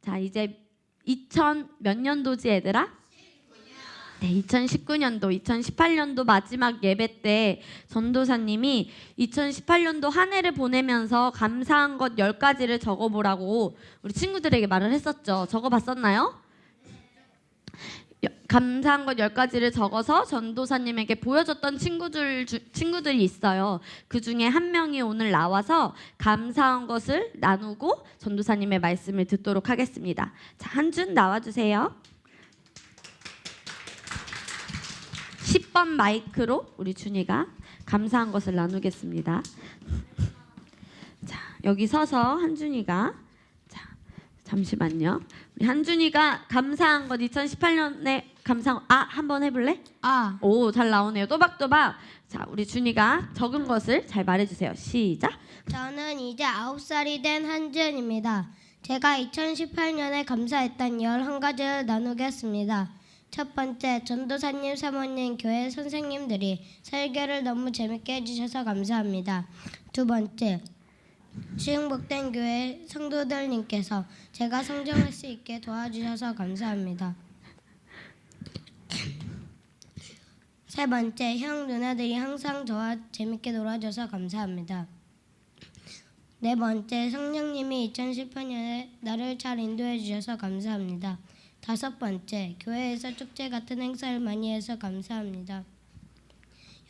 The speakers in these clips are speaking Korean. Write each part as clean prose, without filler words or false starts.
자, 이제 2000 몇 년도지 얘들아? 네, 2019년도, 2018년도 마지막 예배 때 전도사님이 2018년도 한 해를 보내면서 감사한 것 10가지를 적어보라고 우리 친구들에게 말을 했었죠. 적어봤었나요? 감사한 것 10가지를 적어서 전도사님에게 보여줬던 친구들이 있어요. 그 중에 한 명이 오늘 나와서 감사한 것을 나누고 전도사님의 말씀을 듣도록 하겠습니다. 자, 한준 나와주세요. 10번 마이크로 우리 준이가 감사한 것을 나누겠습니다. 자, 여기 서서 한준이가, 자, 잠시만요. 우리 한준이가 감사한 것 2018년에 한번 해볼래? 오, 잘 나오네요. 또박또박. 자, 우리 준이가 적은 것을 잘 말해주세요. 시작. 저는 이제 9살이 된 한지은입니다. 제가 2018년에 감사했던 11가지를 나누겠습니다. 첫 번째, 전도사님, 사모님, 교회 선생님들이 설교를 너무 재밌게 해주셔서 감사합니다. 두 번째, 시흥복된 교회 성도들님께서 제가 성장할 수 있게 도와주셔서 감사합니다. 세 번째, 형 누나들이 항상 저와 재밌게 놀아줘서 감사합니다. 네 번째, 성령님이 2018년에 나를 잘 인도해 주셔서 감사합니다. 다섯 번째, 교회에서 축제 같은 행사를 많이 해서 감사합니다.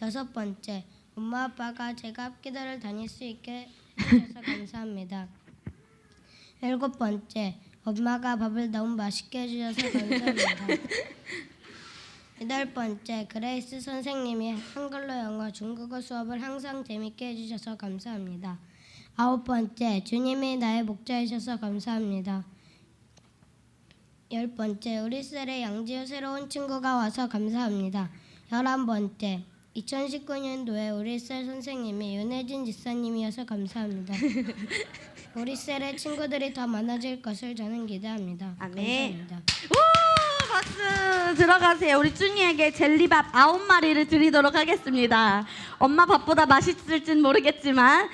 여섯 번째, 엄마 아빠가 제가 합기도를 다닐 수 있게 해주셔서 감사합니다. 일곱 번째, 엄마가 밥을 너무 맛있게 해주셔서 감사합니다. 여덟 번째, 그레이스 선생님이 한글로 영어, 중국어 수업을 항상 재밌게 해주셔서 감사합니다. 아홉 번째, 주님이 나의 목자이셔서 감사합니다. 열 번째, 우리 셀에 양지우 새로운 친구가 와서 감사합니다. 11번째, 2019년도에 우리 셀 선생님이 윤혜진 지사님이어서 감사합니다. 우리 셀에 친구들이 더 많아질 것을 저는 기대합니다. 아멘. 감사합니다. 오, 박수 들어가세요. 우리 준이에게 젤리밥 9마리를 드리도록 하겠습니다. 엄마 밥보다 맛있을진 모르겠지만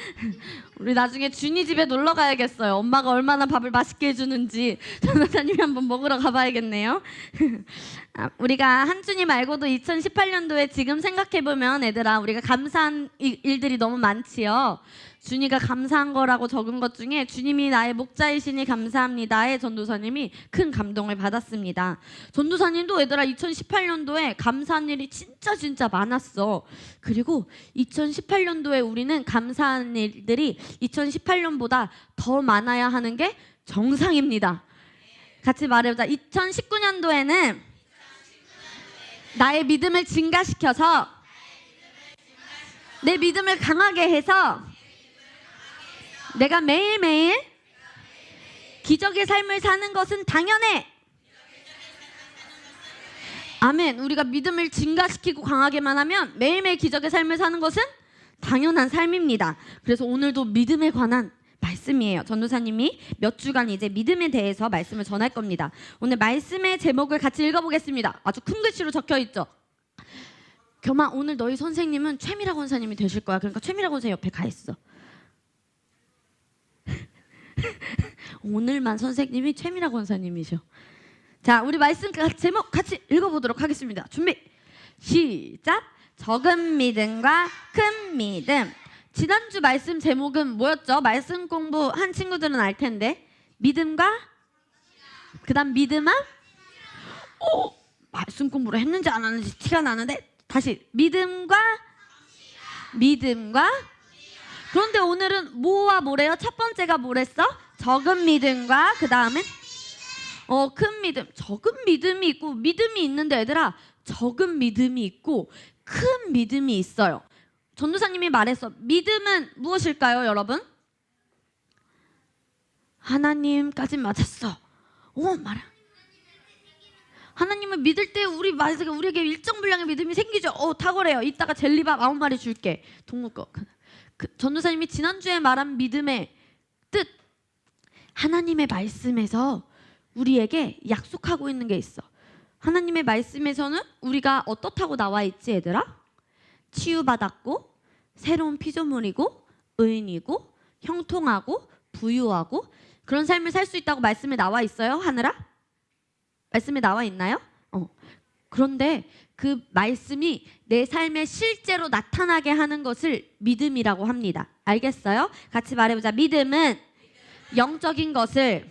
우리 나중에 준이 집에 놀러 가야겠어요. 엄마가 얼마나 밥을 맛있게 해주는지 전도사님이 한번 먹으러 가봐야겠네요. 우리가 한준이 말고도 2018년도에 지금 생각해보면 얘들아, 우리가 감사한 일들이 너무 많지요. 준이가 감사한 거라고 적은 것 중에 주님이 나의 목자이시니 감사합니다에 전도사님이 큰 감동을 받았습니다. 전도사님도 얘들아 2018년도에 감사한 일이 진짜 많았어. 그리고 2018년도에 우리는 감사한 일들이 2018년보다 더 많아야 하는 게 정상입니다. 같이 말해보자. 2019년도에는 나의 믿음을 증가시켜서 내 믿음을 강하게 해서 내가 매일매일 기적의 삶을 사는 것은 당연해. 아멘. 우리가 믿음을 증가시키고 강하게만 하면 매일매일 기적의 삶을 사는 것은 당연한 삶입니다. 그래서 오늘도 믿음에 관한 말씀이에요. 전도사님이 몇 주간 이제 믿음에 대해서 말씀을 전할 겁니다. 오늘 말씀의 제목을 같이 읽어보겠습니다. 아주 큰 글씨로 적혀 있죠. 겸아, 오늘 너희 선생님은 최미라 권사님이 되실 거야. 그러니까 최미라 권사님 옆에 가 있어. 오늘만 선생님이 최미라 권사님이셔. 자, 우리 말씀 제목 같이 읽어보도록 하겠습니다. 준비 시작. 적은 믿음과 큰 믿음. 지난주 말씀 제목은 뭐였죠? 말씀 공부한 친구들은 알 텐데 믿음과 그 다음 믿음아? 오, 말씀 공부를 했는지 안 했는지 티가 나는데 다시 믿음과 그런데 오늘은 뭐와 뭐래요? 첫 번째가 뭐랬어? 적은 믿음과 그 다음엔 큰 믿음. 적은 믿음이 있고 믿음이 있는데 얘들아, 적은 믿음이 있고 큰 믿음이 있어요. 전도사님이 말했어. 믿음은 무엇일까요, 여러분? 하나님까지 맞았어. 말아. 하나님을 믿을 때 우리에게 일정 분량의 믿음이 생기죠. 탁월해요. 이따가 젤리밥 9마리 줄게. 동무 거. 전도사님이 지난주에 말한 믿음의 뜻, 하나님의 말씀에서 우리에게 약속하고 있는 게 있어. 하나님의 말씀에서는 우리가 어떻다고 나와 있지, 얘들아? 치유받았고 새로운 피조물이고 의인이고 형통하고 부유하고 그런 삶을 살 수 있다고 말씀에 나와 있어요? 하늘아? 말씀에 나와 있나요? 그런데 그 말씀이 내 삶에 실제로 나타나게 하는 것을 믿음이라고 합니다. 알겠어요? 같이 말해보자. 믿음은 영적인 것을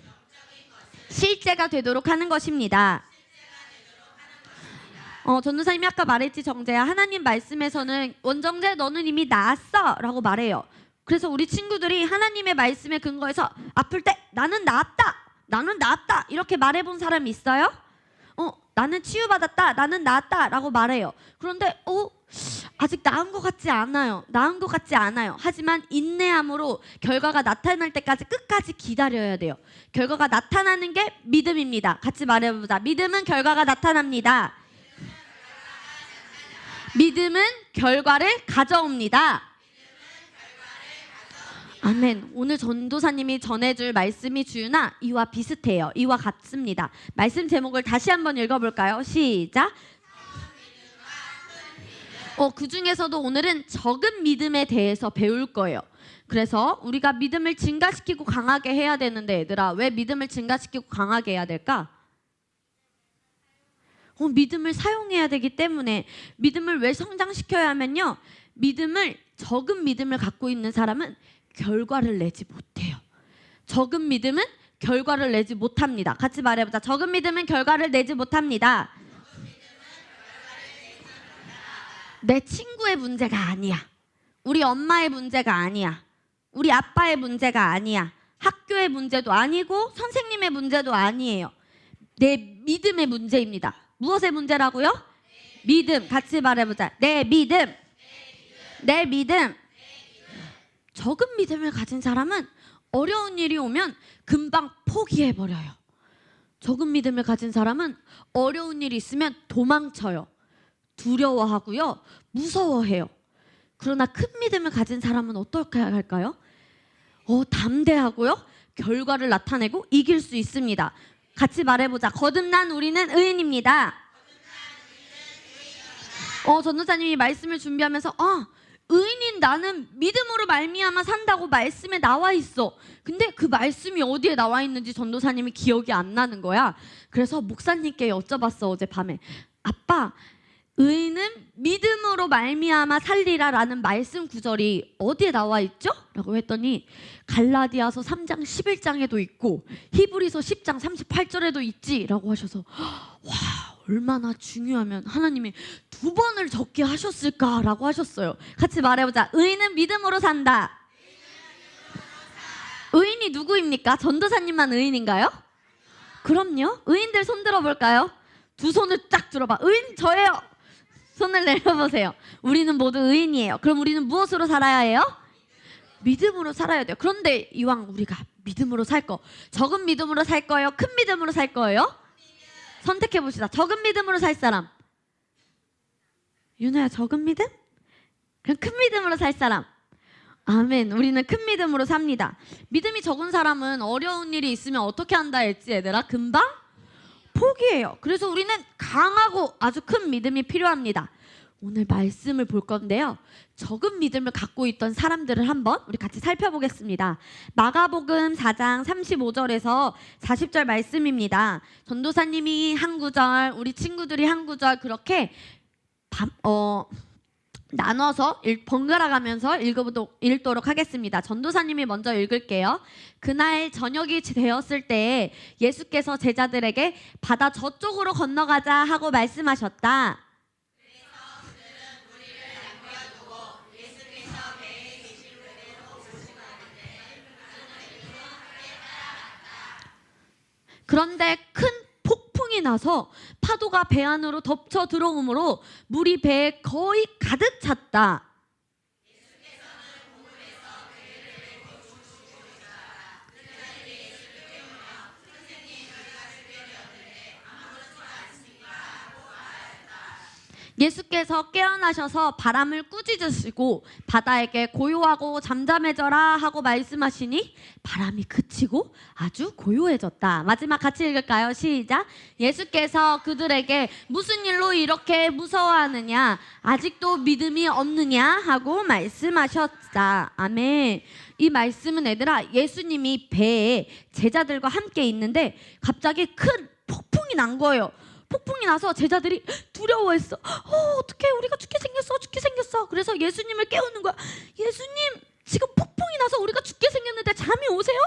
실제가 되도록 하는 것입니다. 전도사님이 아까 말했지, 정재야. 하나님 말씀에서는 원정재 너는 이미 나았어 라고 말해요. 그래서 우리 친구들이 하나님의 말씀에 근거해서 아플 때 나는 나았다 이렇게 말해본 사람이 있어요? 나는 치유받았다, 나는 나았다 라고 말해요. 그런데 아직 나은 것 같지 않아요. 하지만 인내함으로 결과가 나타날 때까지 끝까지 기다려야 돼요. 결과가 나타나는 게 믿음입니다. 같이 말해보자. 믿음은 결과가 나타납니다. 믿음은 결과를 가져옵니다. 아멘. 오늘 전도사님이 전해줄 말씀이 주유나 이와 비슷해요. 이와 같습니다. 말씀 제목을 다시 한번 읽어볼까요? 시작. 그 중에서도 오늘은 적은 믿음에 대해서 배울 거예요. 그래서 우리가 믿음을 증가시키고 강하게 해야 되는데, 얘들아, 왜 믿음을 증가시키고 강하게 해야 될까? 믿음을 사용해야 되기 때문에. 믿음을 왜 성장시켜야 하면요, 적은 믿음을 갖고 있는 사람은 결과를 내지 못해요. 적은 믿음은 결과를 내지 못합니다. 같이 말해보자. 적은 믿음은 결과를 내지 못합니다. 내 친구의 문제가 아니야. 우리 엄마의 문제가 아니야. 우리 아빠의 문제가 아니야. 학교의 문제도 아니고 선생님의 문제도 아니에요. 내 믿음의 문제입니다. 무엇의 문제라고요? 믿음. 같이 말해보자. 내 믿음. 적은 믿음을 가진 사람은 어려운 일이 오면 금방 포기해버려요. 적은 믿음을 가진 사람은 어려운 일이 있으면 도망쳐요. 두려워하고요. 무서워해요. 그러나 큰 믿음을 가진 사람은 어떻게 할까요? 담대하고요. 결과를 나타내고 이길 수 있습니다. 같이 말해보자. 거듭난 우리는 의인입니다. 전도사님이 말씀을 준비하면서 의인인 나는 믿음으로 말미암아 산다고 말씀에 나와 있어. 근데 그 말씀이 어디에 나와 있는지 전도사님이 기억이 안 나는 거야. 그래서 목사님께 여쭤봤어, 어젯밤에. 아빠, 의인은 믿음으로 말미암아 살리라 라는 말씀 구절이 어디에 나와 있죠? 라고 했더니 갈라디아서 3장 11장에도 있고 히브리서 10장 38절에도 있지 라고 하셔서, 와, 얼마나 중요하면 하나님이 2번을 적게 하셨을까라고 하셨어요. 같이 말해보자. 의인은 믿음으로 산다. 의인이 누구입니까? 전도사님만 의인인가요? 그럼요. 의인들 손 들어볼까요? 두 손을 쫙 들어봐. 의인 저예요. 손을 내려보세요. 우리는 모두 의인이에요. 그럼 우리는 무엇으로 살아야 해요? 믿음으로 살아야 돼요. 그런데 이왕 우리가 믿음으로 살 거, 적은 믿음으로 살 거예요? 큰 믿음으로 살 거예요? 선택해 봅시다. 적은 믿음으로 살 사람. 윤호야, 적은 믿음? 그냥 큰 믿음으로 살 사람. 아멘. 우리는 큰 믿음으로 삽니다. 믿음이 적은 사람은 어려운 일이 있으면 어떻게 한다 했지, 얘들아? 금방 포기해요. 그래서 우리는 강하고 아주 큰 믿음이 필요합니다. 오늘 말씀을 볼 건데요, 적은 믿음을 갖고 있던 사람들을 한번 우리 같이 살펴보겠습니다. 마가복음 4장 35절에서 40절 말씀입니다. 전도사님이 한 구절, 우리 친구들이 한 구절 그렇게 나눠서 번갈아 가면서 읽도록 하겠습니다. 전도사님이 먼저 읽을게요. 그날 저녁이 되었을 때 예수께서 제자들에게 바다 저쪽으로 건너가자 하고 말씀하셨다. 그런데 큰 폭풍이 나서 파도가 배 안으로 덮쳐 들어오므로 물이 배에 거의 가득 찼다. 예수께서 깨어나셔서 바람을 꾸짖으시고 바다에게 고요하고 잠잠해져라 하고 말씀하시니 바람이 그치고 아주 고요해졌다. 마지막 같이 읽을까요? 시작. 예수께서 그들에게 무슨 일로 이렇게 무서워하느냐? 아직도 믿음이 없느냐? 하고 말씀하셨다. 아멘. 이 말씀은 얘들아, 예수님이 배에 제자들과 함께 있는데 갑자기 큰 폭풍이 난 거예요. 폭풍이 나서 제자들이 두려워했어. 어떡해, 우리가 죽게 생겼어. 그래서 예수님을 깨우는 거야. 예수님, 지금 폭풍이 나서 우리가 죽게 생겼는데 잠이 오세요?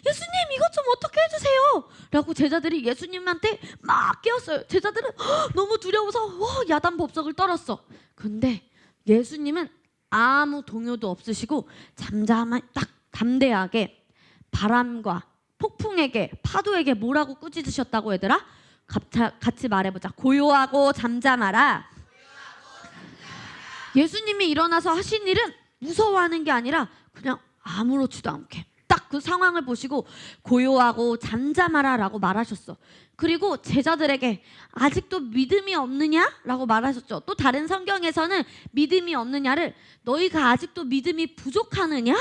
예수님, 이것 좀 어떻게 해주세요. 라고 제자들이 예수님한테 막 깨웠어요. 제자들은 너무 두려워서 야단 법석을 떨었어. 근데 예수님은 아무 동요도 없으시고 잠잠한 딱 담대하게 바람과 폭풍에게, 파도에게 뭐라고 꾸짖으셨다고 얘들아? 같이 말해보자. 고요하고 잠잠하라. 예수님이 일어나서 하신 일은 무서워하는 게 아니라 그냥 아무렇지도 않게 딱 그 상황을 보시고 고요하고 잠잠하라 라고 말하셨어. 그리고 제자들에게 아직도 믿음이 없느냐? 라고 말하셨죠. 또 다른 성경에서는 믿음이 없느냐를 너희가 아직도 믿음이 부족하느냐?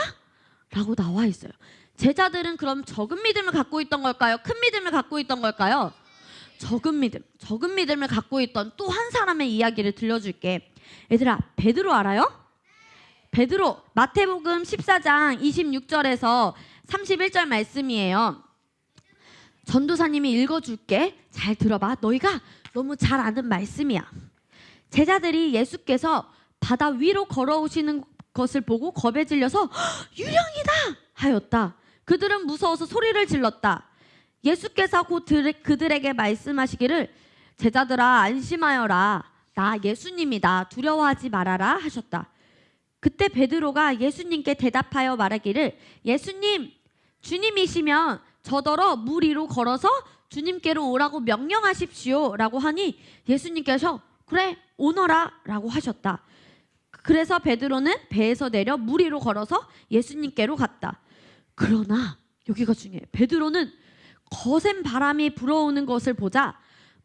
라고 나와 있어요. 제자들은 그럼 적은 믿음을 갖고 있던 걸까요? 큰 믿음을 갖고 있던 걸까요? 적은 믿음을 갖고 있던 또 한 사람의 이야기를 들려줄게. 얘들아, 베드로 알아요? 베드로, 마태복음 14장 26절에서 31절 말씀이에요. 전도사님이 읽어줄게. 잘 들어봐. 너희가 너무 잘 아는 말씀이야. 제자들이 예수께서 바다 위로 걸어오시는 것을 보고 겁에 질려서 유령이다 하였다. 그들은 무서워서 소리를 질렀다. 예수께서 곧 그들에게 말씀하시기를 제자들아 안심하여라. 나 예수님이다. 두려워하지 말아라 하셨다. 그때 베드로가 예수님께 대답하여 말하기를 예수님, 주님이시면 저더러 물 위로 걸어서 주님께로 오라고 명령하십시오 라고 하니 예수님께서 그래 오너라 라고 하셨다. 그래서 베드로는 배에서 내려 물 위로 걸어서 예수님께로 갔다. 그러나 여기가 중요해. 베드로는 거센 바람이 불어오는 것을 보자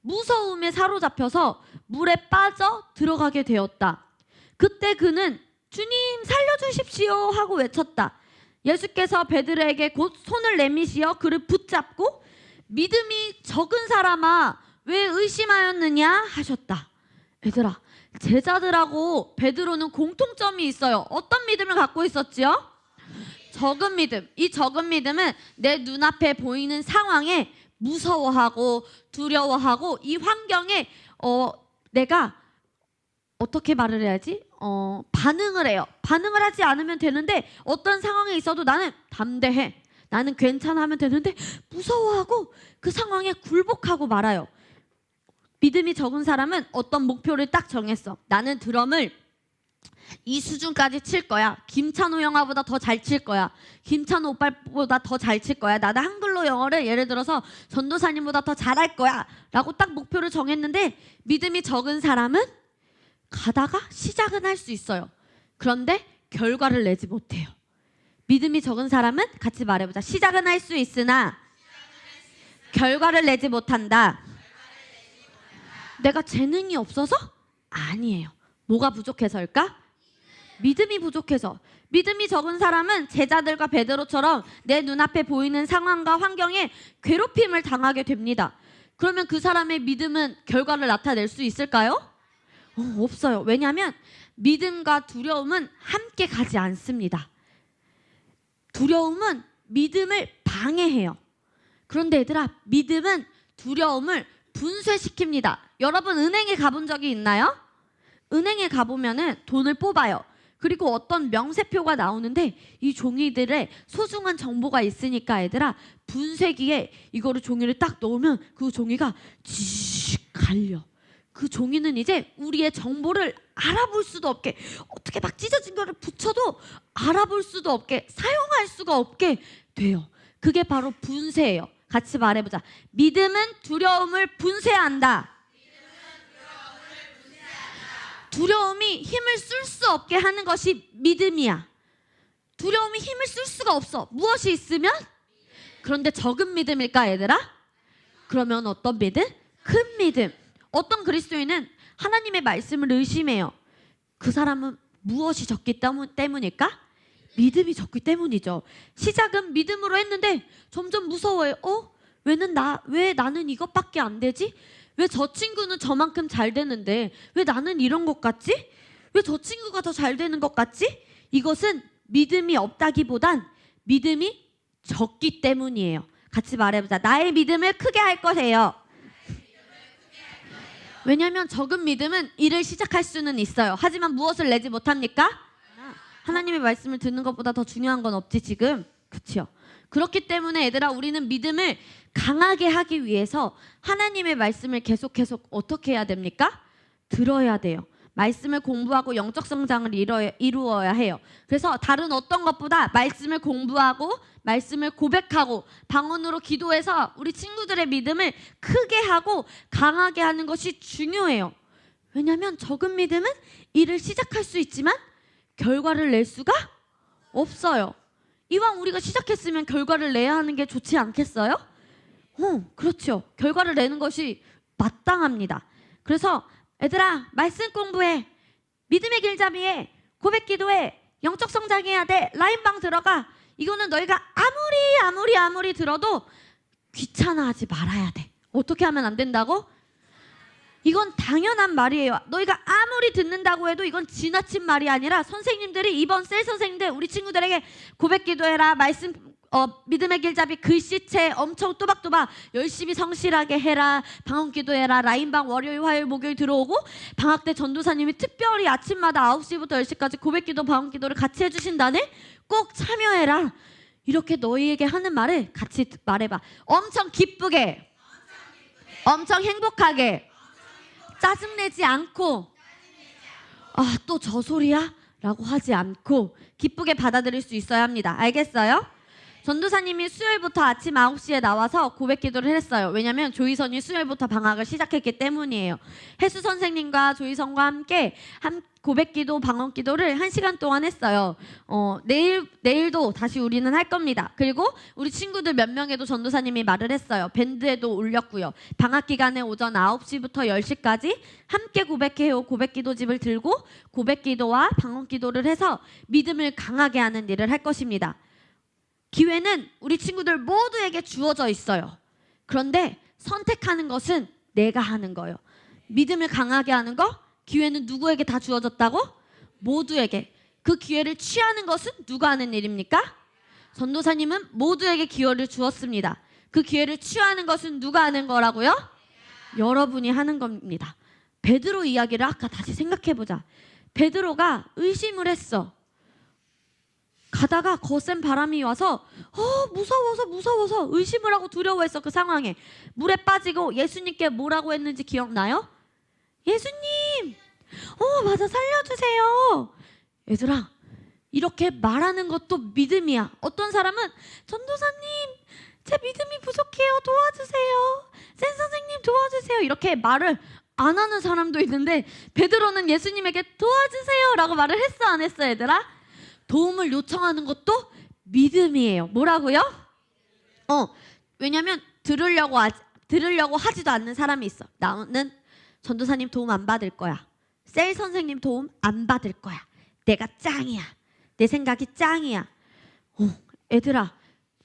무서움에 사로잡혀서 물에 빠져 들어가게 되었다. 그때 그는 주님 살려주십시오 하고 외쳤다. 예수께서 베드로에게 곧 손을 내미시어 그를 붙잡고 믿음이 적은 사람아 왜 의심하였느냐 하셨다. 얘들아, 제자들하고 베드로는 공통점이 있어요. 어떤 믿음을 갖고 있었지요? 적은 믿음. 이 적은 믿음은 내 눈앞에 보이는 상황에 무서워하고 두려워하고 이 환경에 내가 어떻게 말을 해야지? 반응을 해요. 반응을 하지 않으면 되는데 어떤 상황에 있어도 나는 담대해. 나는 괜찮아 하면 되는데 무서워하고 그 상황에 굴복하고 말아요. 믿음이 적은 사람은 어떤 목표를 딱 정했어. 나는 드럼을 이 수준까지 칠 거야. 김찬호 영화보다 더 잘 칠 거야. 김찬호 오빠보다 더 잘 칠 거야. 나는 한글로 영어를 예를 들어서 전도사님보다 더 잘할 거야 라고 딱 목표를 정했는데 믿음이 적은 사람은 가다가 시작은 할 수 있어요. 그런데 결과를 내지 못해요. 믿음이 적은 사람은 같이 말해보자. 시작은 할 수 있으나 결과를 내지 못한다. 내가 재능이 없어서? 아니에요. 뭐가 부족해서일까? 믿음이 부족해서. 믿음이 적은 사람은 제자들과 베드로처럼 내 눈앞에 보이는 상황과 환경에 괴롭힘을 당하게 됩니다. 그러면 그 사람의 믿음은 결과를 나타낼 수 있을까요? 없어요. 왜냐하면 믿음과 두려움은 함께 가지 않습니다. 두려움은 믿음을 방해해요. 그런데 얘들아, 믿음은 두려움을 분쇄시킵니다. 여러분 은행에 가본 적이 있나요? 은행에 가보면은 돈을 뽑아요. 그리고 어떤 명세표가 나오는데 이 종이들에 소중한 정보가 있으니까 얘들아 분쇄기에 이거를 종이를 딱 넣으면 그 종이가 쥐익 갈려. 그 종이는 이제 우리의 정보를 알아볼 수도 없게 어떻게 막 찢어진 거를 붙여도 알아볼 수도 없게 사용할 수가 없게 돼요. 그게 바로 분쇄예요. 같이 말해보자. 믿음은 두려움을 분쇄한다. 두려움이 힘을 쓸 수 없게 하는 것이 믿음이야. 두려움이 힘을 쓸 수가 없어. 무엇이 있으면? 그런데 적은 믿음일까 얘들아? 그러면 어떤 믿음? 큰 믿음. 어떤 그리스도인은 하나님의 말씀을 의심해요. 그 사람은 무엇이 적기 때문일까? 믿음이 적기 때문이죠. 시작은 믿음으로 했는데 점점 무서워요. 왜 나는 이것밖에 안 되지? 왜 저 친구는 저만큼 잘 되는데 왜 나는 이런 것 같지? 왜 저 친구가 더 잘 되는 것 같지? 이것은 믿음이 없다기보단 믿음이 적기 때문이에요. 같이 말해보자. 나의 믿음을 크게 할 것이에요. 왜냐하면 적은 믿음은 일을 시작할 수는 있어요. 하지만 무엇을 내지 못합니까? 하나님의 말씀을 듣는 것보다 더 중요한 건 없지 지금. 그렇죠? 그렇기 때문에 얘들아, 우리는 믿음을 강하게 하기 위해서 하나님의 말씀을 계속 어떻게 해야 됩니까? 들어야 돼요. 말씀을 공부하고 영적 성장을 이루어야 해요. 그래서 다른 어떤 것보다 말씀을 공부하고 말씀을 고백하고 방언으로 기도해서 우리 친구들의 믿음을 크게 하고 강하게 하는 것이 중요해요. 왜냐하면 적은 믿음은 일을 시작할 수 있지만 결과를 낼 수가 없어요. 이왕 우리가 시작했으면 결과를 내야 하는 게 좋지 않겠어요? 그렇죠. 결과를 내는 것이 마땅합니다. 그래서 얘들아, 말씀 공부해, 믿음의 길잡이해, 고백 기도해, 영적 성장해야 돼, 라인방 들어가. 이거는 너희가 아무리 들어도 귀찮아하지 말아야 돼. 어떻게 하면 안 된다고? 이건 당연한 말이에요. 너희가 아무리 듣는다고 해도 이건 지나친 말이 아니라 선생님들이 이번 셀 선생님들 우리 친구들에게 고백 기도해라, 말씀 믿음의 길잡이 글씨체 엄청 또박또박 열심히 성실하게 해라, 방언 기도해라, 라인방 월요일 화요일 목요일 들어오고 방학 때 전도사님이 특별히 아침마다 9시부터 10시까지 고백 기도 방언 기도를 같이 해주신다네. 꼭 참여해라. 이렇게 너희에게 하는 말을 같이 말해봐. 엄청 기쁘게, 엄청 행복하게, 짜증내지 않고, 또 저 소리야? 라고 하지 않고 기쁘게 받아들일 수 있어야 합니다. 알겠어요? 전도사님이 수요일부터 아침 9시에 나와서 고백 기도를 했어요. 왜냐하면 조이선이 수요일부터 방학을 시작했기 때문이에요. 혜수 선생님과 조이선과 함께 고백 기도, 방언 기도를 1시간 동안 했어요. 내일도 다시 우리는 할 겁니다. 그리고 우리 친구들 몇 명에도 전도사님이 말을 했어요. 밴드에도 올렸고요. 방학 기간에 오전 9시부터 10시까지 함께 고백해요. 고백 기도집을 들고 고백 기도와 방언 기도를 해서 믿음을 강하게 하는 일을 할 것입니다. 기회는 우리 친구들 모두에게 주어져 있어요. 그런데 선택하는 것은 내가 하는 거예요. 믿음을 강하게 하는 거, 기회는 누구에게 다 주어졌다고? 모두에게. 그 기회를 취하는 것은 누가 하는 일입니까? 전도사님은 모두에게 기회를 주었습니다. 그 기회를 취하는 것은 누가 하는 거라고요? 여러분이 하는 겁니다. 베드로 이야기를 아까 다시 생각해보자. 베드로가 의심을 했어. 가다가 거센 바람이 와서 무서워서 의심을 하고 두려워했어. 그 상황에 물에 빠지고 예수님께 뭐라고 했는지 기억나요? 예수님, 맞아, 살려주세요. 얘들아, 이렇게 말하는 것도 믿음이야. 어떤 사람은 전도사님, 제 믿음이 부족해요, 도와주세요. 센 선생님 도와주세요. 이렇게 말을 안 하는 사람도 있는데 베드로는 예수님에게 도와주세요 라고 말을 했어, 안 했어? 얘들아, 도움을 요청하는 것도 믿음이에요. 뭐라고요? 왜냐면 들으려고 하지도 않는 사람이 있어. 나는 전도사님 도움 안 받을 거야. 셀 선생님 도움 안 받을 거야. 내가 짱이야. 내 생각이 짱이야. 애들아,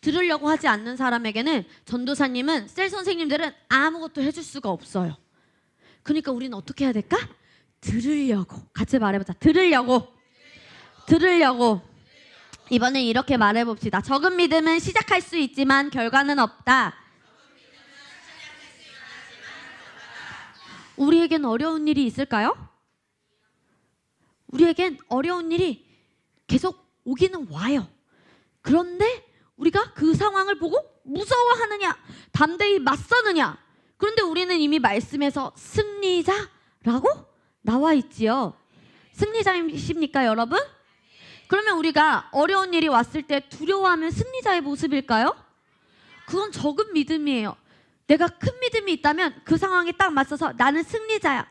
들으려고 하지 않는 사람에게는 전도사님은, 셀 선생님들은 아무것도 해줄 수가 없어요. 그러니까 우리는 어떻게 해야 될까? 들으려고. 같이 말해보자. 들으려고. 이번엔 이렇게 말해봅시다. 적은 믿음은 시작할 수 있지만 결과는 없다. 우리에겐 어려운 일이 있을까요? 우리에겐 어려운 일이 계속 오기는 와요. 그런데 우리가 그 상황을 보고 무서워하느냐, 담대히 맞서느냐. 그런데 우리는 이미 말씀에서 승리자라고 나와 있지요. 승리자이십니까, 여러분? 그러면 우리가 어려운 일이 왔을 때 두려워하면 승리자의 모습일까요? 그건 적은 믿음이에요. 내가 큰 믿음이 있다면 그 상황에 딱 맞서서 나는 승리자야,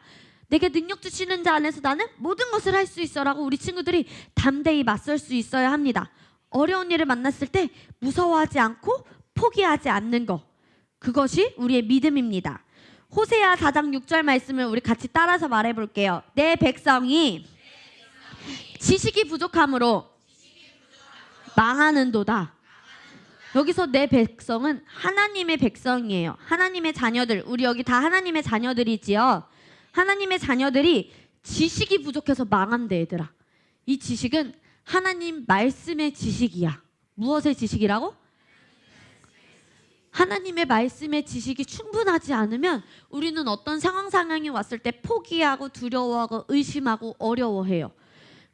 내게 능력 주시는 자 안에서 나는 모든 것을 할 수 있어 라고 우리 친구들이 담대히 맞설 수 있어야 합니다. 어려운 일을 만났을 때 무서워하지 않고 포기하지 않는 것, 그것이 우리의 믿음입니다. 호세아 4장 6절 말씀을 우리 같이 따라서 말해볼게요. 내 백성이 지식이 부족함으로 망하는도다. 여기서 내 백성은 하나님의 백성이에요. 하나님의 자녀들, 우리 여기 다 하나님의 자녀들이지요. 하나님의 자녀들이 지식이 부족해서 망한대, 얘들아. 이 지식은 하나님 말씀의 지식이야. 무엇의 지식이라고? 하나님의 말씀의 지식이 충분하지 않으면 우리는 어떤 상황이 왔을 때 포기하고 두려워하고 의심하고 어려워해요.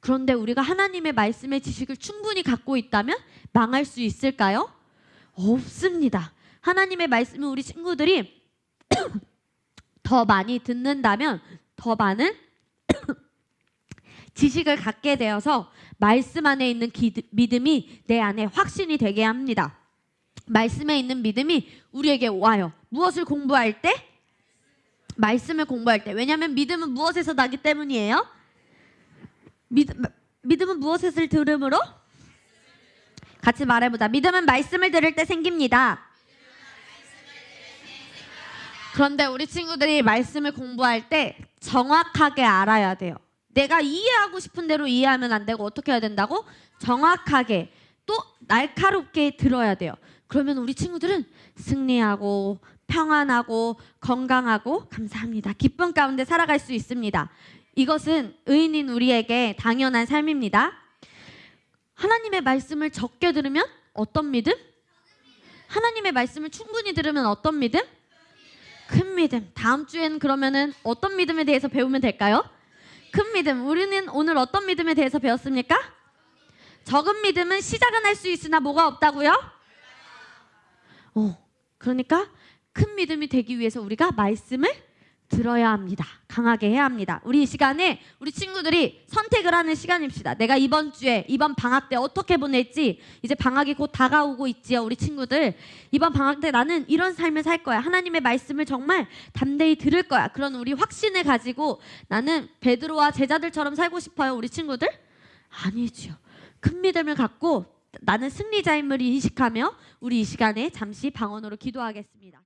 그런데 우리가 하나님의 말씀의 지식을 충분히 갖고 있다면 망할 수 있을까요? 없습니다. 하나님의 말씀을 우리 친구들이 더 많이 듣는다면 더 많은 지식을 갖게 되어서 말씀 안에 있는 믿음이 내 안에 확신이 되게 합니다. 말씀에 있는 믿음이 우리에게 와요. 무엇을 공부할 때? 말씀을 공부할 때. 왜냐하면 믿음은 무엇에서 나기 때문이에요? 믿음은 무엇을 들음으로? 같이 말해보자. 믿음은 말씀을 들을 때 생깁니다. 그런데 우리 친구들이 말씀을 공부할 때 정확하게 알아야 돼요. 내가 이해하고 싶은 대로 이해하면 안 되고 어떻게 해야 된다고? 정확하게 또 날카롭게 들어야 돼요. 그러면 우리 친구들은 승리하고 평안하고 건강하고 감사합니다. 기쁨 가운데 살아갈 수 있습니다. 이것은 의인인 우리에게 당연한 삶입니다. 하나님의 말씀을 적게 들으면 어떤 믿음? 하나님의 말씀을 충분히 들으면 어떤 믿음? 큰 믿음. 다음 주에는 그러면은 어떤 믿음에 대해서 배우면 될까요? 큰 믿음. 우리는 오늘 어떤 믿음에 대해서 배웠습니까? 적은 믿음은 시작은 할 수 있으나 뭐가 없다고요? 그러니까 큰 믿음이 되기 위해서 우리가 말씀을 들어야 합니다. 강하게 해야 합니다. 우리 이 시간에 우리 친구들이 선택을 하는 시간입시다. 내가 이번 주에 이번 방학 때 어떻게 보낼지. 이제 방학이 곧 다가오고 있지요. 우리 친구들 이번 방학 때 나는 이런 삶을 살 거야. 하나님의 말씀을 정말 담대히 들을 거야. 그런 우리 확신을 가지고 나는 베드로와 제자들처럼 살고 싶어요. 우리 친구들? 아니지요. 큰 믿음을 갖고 나는 승리자임을 인식하며 우리 이 시간에 잠시 방언으로 기도하겠습니다.